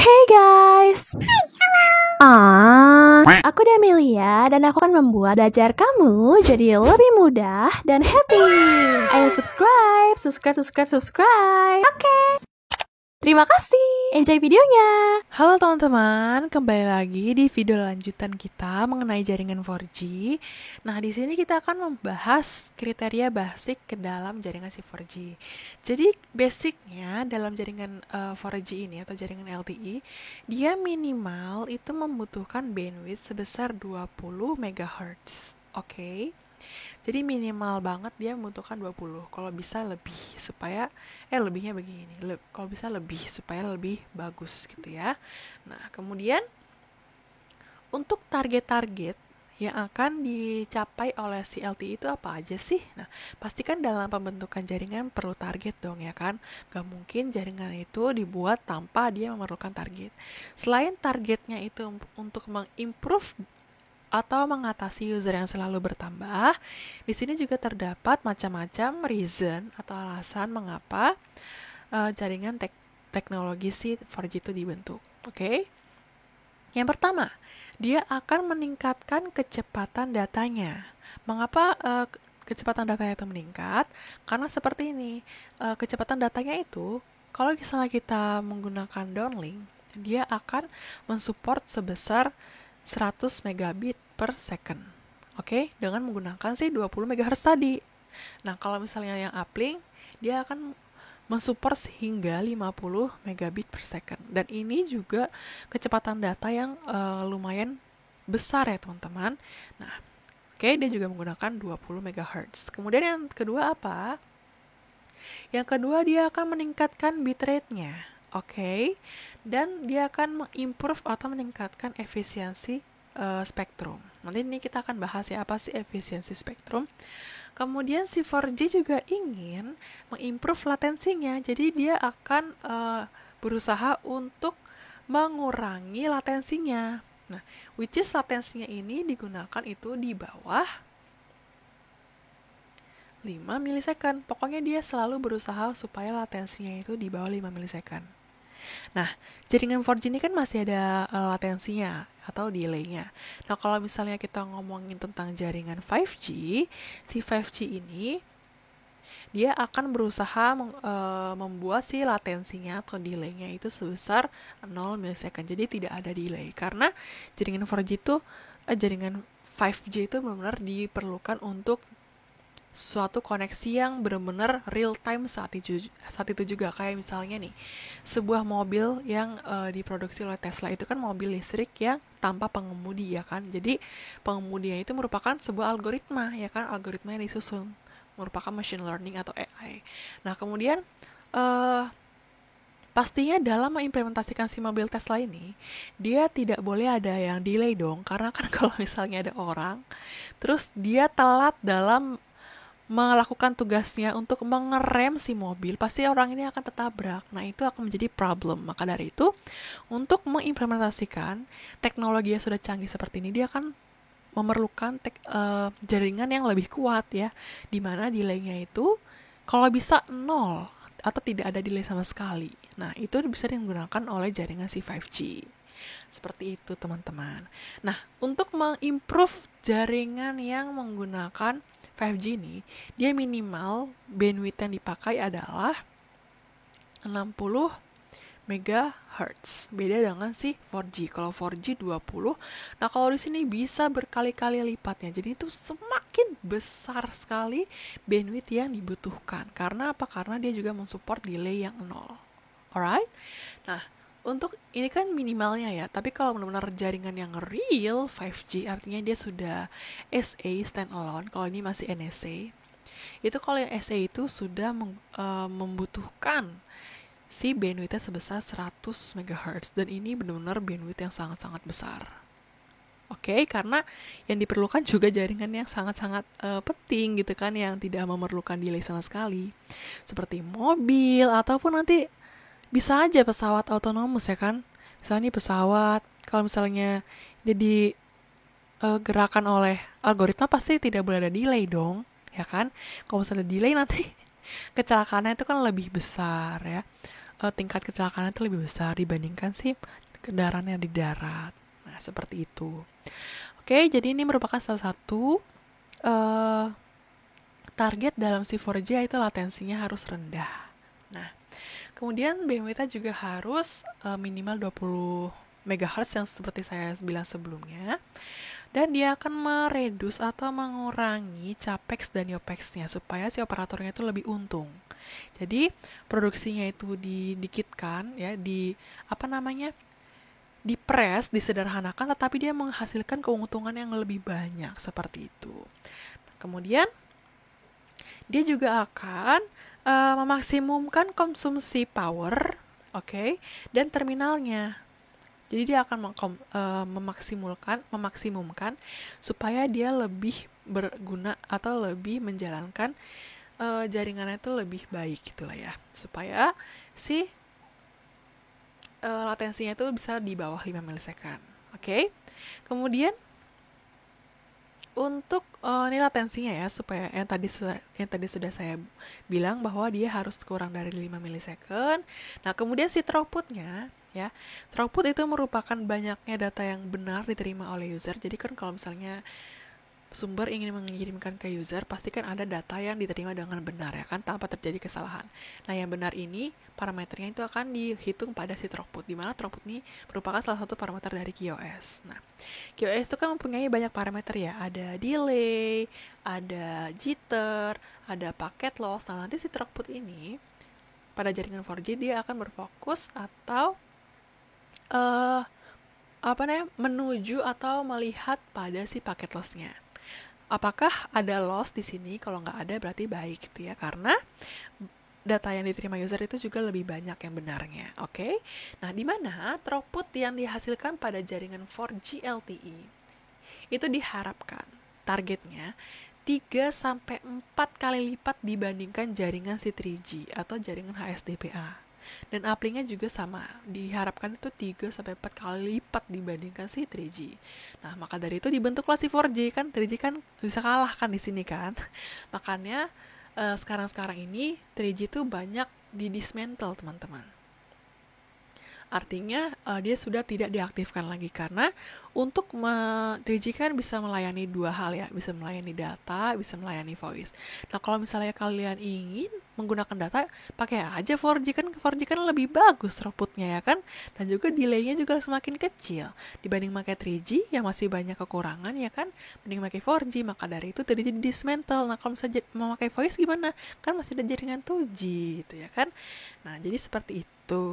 Hey guys! Aku Damelia dan aku akan membuat belajar kamu jadi lebih mudah dan happy. Ayo subscribe. Oke. Terima kasih. Enjoy videonya. Halo teman-teman, kembali lagi di video lanjutan kita mengenai jaringan 4G. Nah, di sini kita akan membahas kriteria basic ke dalam jaringan si 4G. Jadi, basicnya dalam jaringan 4G ini atau jaringan LTE, dia minimal itu membutuhkan bandwidth sebesar 20 MHz. Oke. Jadi minimal banget dia membutuhkan 20. Kalau bisa lebih supaya lebihnya begini. Kalau bisa lebih supaya lebih bagus gitu ya. Nah, kemudian untuk target-target yang akan dicapai oleh si LTE itu apa aja sih? Nah, pastikan dalam pembentukan jaringan perlu target dong ya kan? Gak mungkin jaringan itu dibuat tanpa dia memerlukan target. Selain targetnya itu untuk mengimprove atau mengatasi user yang selalu bertambah, di sini juga terdapat macam-macam reason atau alasan mengapa jaringan teknologi si 4G itu dibentuk. Oke? Yang pertama, dia akan meningkatkan kecepatan datanya. Mengapa kecepatan datanya itu meningkat? Karena seperti ini, kecepatan datanya itu, kalau misalnya kita menggunakan downlink, dia akan mensupport sebesar 100 megabit per second. Oke, dengan menggunakan 20 MHz tadi. Nah, kalau misalnya yang uplink, dia akan mensupport hingga 50 megabit per second. Dan ini juga kecepatan data yang lumayan besar ya, teman-teman. Nah, dia juga menggunakan 20 MHz. Kemudian yang kedua apa? Yang kedua, dia akan meningkatkan bitrate-nya. Oke, dan dia akan mengimprove atau meningkatkan efisiensi spektrum. Nanti ini kita akan bahas ya apa sih efisiensi spektrum. Kemudian si 4G juga ingin mengimprove latensinya, jadi dia akan berusaha untuk mengurangi latensinya. Nah, which is latensinya ini digunakan itu di bawah 5 milisecond. Pokoknya dia selalu berusaha supaya latensinya itu di bawah 5 milisecond. Nah, jaringan 4G ini kan masih ada latensinya atau delay-nya. Nah, kalau misalnya kita ngomongin tentang jaringan 5G, si 5G ini dia akan berusaha membuat si latensinya atau delay-nya itu sebesar 0 milisecond. Jadi tidak ada delay karena jaringan 4G itu jaringan 5G itu benar-benar diperlukan untuk suatu koneksi yang benar-benar real time saat itu juga. Kayak misalnya nih, sebuah mobil yang diproduksi oleh Tesla itu kan mobil listrik yang tanpa pengemudi ya kan. Jadi pengemudinya itu merupakan sebuah algoritma ya kan, algoritma yang disusun merupakan machine learning atau AI. Nah, kemudian pastinya dalam mengimplementasikan si mobil Tesla ini, dia tidak boleh ada yang delay dong, karena kan kalau misalnya ada orang terus dia telat dalam melakukan tugasnya untuk mengerem si mobil, pasti orang ini akan tertabrak. Nah, itu akan menjadi problem. Maka dari itu, untuk mengimplementasikan teknologi yang sudah canggih seperti ini, dia akan memerlukan jaringan yang lebih kuat ya, dimana delay-nya itu kalau bisa 0 atau tidak ada delay sama sekali. Nah, itu bisa digunakan oleh jaringan si 5G. Seperti itu, teman-teman. Nah, untuk mengimprove jaringan yang menggunakan 5G ini, dia minimal bandwidth yang dipakai adalah 60 MHz. Beda dengan si 4G. Kalau 4G 20. Nah, kalau di sini bisa berkali-kali lipatnya. Jadi itu semakin besar sekali bandwidth yang dibutuhkan. Karena apa? Karena dia juga mensupport delay yang 0. Alright? Nah, untuk ini kan minimalnya ya, tapi kalau benar-benar jaringan yang real 5G artinya dia sudah SA standalone, kalau ini masih NSA. Itu kalau yang SA itu sudah membutuhkan si bandwidthnya sebesar 100 MHz dan ini benar-benar bandwidth yang sangat-sangat besar. Oke, karena yang diperlukan juga jaringan yang sangat-sangat penting gitu kan, yang tidak memerlukan delay sama sekali. Seperti mobil ataupun nanti bisa aja pesawat otonomus ya kan. Misalnya nih pesawat, kalau misalnya dia gerakan oleh algoritma pasti tidak boleh ada delay dong, ya kan. Kalau misalnya delay nanti kecelakaannya itu kan lebih besar ya. tingkat kecelakaan itu lebih besar dibandingkan si kendaraan yang di darat. Nah, seperti itu. Oke, jadi ini merupakan salah satu target dalam si 4G, yaitu latensinya harus rendah. Nah, kemudian bandwidth juga harus minimal 20 MHz yang seperti saya bilang sebelumnya. Dan dia akan meredus atau mengurangi capex dan yopex-nya supaya si operatornya itu lebih untung. Jadi produksinya itu didikitkan ya, dipres, disederhanakan, tetapi dia menghasilkan keuntungan yang lebih banyak seperti itu. Kemudian dia juga akan memaksimumkan konsumsi power, dan terminalnya. Jadi dia akan memaksimumkan supaya dia lebih berguna atau lebih menjalankan jaringannya itu lebih baik gitulah ya. Supaya si latensinya itu bisa di bawah 5 milisecond. Kemudian untuk ini latensinya ya, supaya yang tadi sudah saya bilang bahwa dia harus kurang dari 5 milisecond. Nah, kemudian si throughputnya ya. Throughput itu merupakan banyaknya data yang benar diterima oleh user. Jadi kan kalau misalnya sumber ingin mengirimkan ke user, pastikan ada data yang diterima dengan benar ya kan, tanpa terjadi kesalahan. Nah, yang benar ini parameternya itu akan dihitung pada si throughput, di mana throughput ini merupakan salah satu parameter dari QoS. Nah, QoS itu kan mempunyai banyak parameter ya, ada delay, ada jitter, ada packet loss. Nah, nanti si throughput ini pada jaringan 4G dia akan berfokus atau menuju atau melihat pada si packet loss-nya. Apakah ada loss di sini? Kalau nggak ada berarti baik gitu ya, karena data yang diterima user itu juga lebih banyak yang benarnya. Nah, di mana throughput yang dihasilkan pada jaringan 4G LTE itu diharapkan targetnya 3-4 kali lipat dibandingkan jaringan si 3G atau jaringan HSDPA. Dan uplink-nya juga sama, diharapkan itu 3-4 kali lipat dibandingkan si 3G. Nah, maka dari itu dibentuklah si 4G kan, 3G kan bisa kalah kan di sini kan. Makanya sekarang ini 3G itu banyak di-dismantle teman-teman. Artinya dia sudah tidak diaktifkan lagi, karena untuk 3G kan bisa melayani dua hal ya, bisa melayani data, bisa melayani voice. Nah, kalau misalnya kalian ingin menggunakan data, pakai aja 4G kan lebih bagus throughputnya ya kan, dan juga delay-nya juga semakin kecil dibanding pakai 3G yang masih banyak kekurangan ya kan, mending pakai 4G. Maka dari itu 3G dismantle. Nah, kalau misalnya mau pakai voice gimana? Kan masih ada jaringan 2G gitu ya kan. Nah, jadi seperti itu.